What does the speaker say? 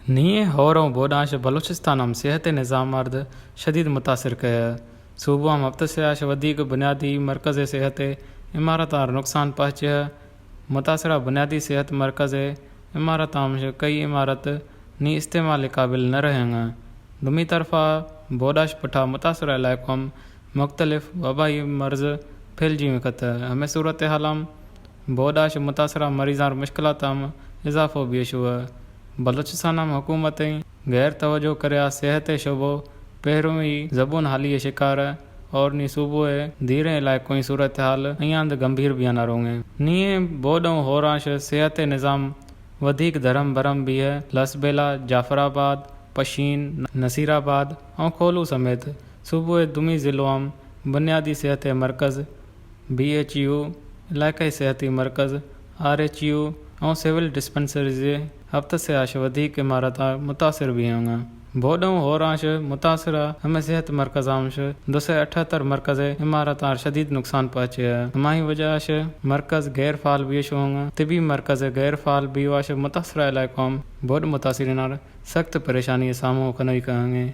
नीए होरों बोडाश बलूचिस्तान सेहत निज़ाम अर्द शदीद मुतासिर कया सूबा हफ्ते से आश वधिक बुनियादी मरकज़ सेहत इमारत आर नुकसान पहुँचे मुतासरा बुनियादी सेहत मरकज़ इमारत कई इमारत नी इस्तेमाल काबिल न रहेंगे। दुमी तरफा बोडाश पठा मुतासरा इलाकों मुख्तलिफ वबाई मर्ज फैलजी वक़्त हमें सूरत हालाम बोडाश मुतासरा मरीज़ार मुश्किलाताम इजाफो बेश हुआ। बलूचिस्तान हुकूमत गैर तवज्जो करया सेहत शोबो पहिरों ही ज़बून हाली शिकार और नी सूबो धीरे इलाकों सूरत हाल अयाद गंभीर भी न रोंगे नीए बोडों होराश सेहत निज़ाम वधिक धर्म भरम भी है। लसबेला जाफराबाद पशीन नसीराबाद और खोलू समेत सूबो दुमी ज़िलों बुनियादी सेहत मरकज़ BHU इलाक़ाई सेहती मरकज़ RHU और सिविल डिस्पेंसरीज़ हफ्ते से आश वधिक इमारत मुतासिर भी होंगे। बोडों होराश मुतासरा हमें सेहत मरकज़ 278 मरकज़ इमारत शदीद नुकसान पहुँचे है। हमारी वजह मरकज़ गैर फाल भी होंगे तिबी मरकज़ गैर फाल भी मुतासरा इलाकों बोड मुतासरीन सख्त परेशानी सामो कनई कहेंगे।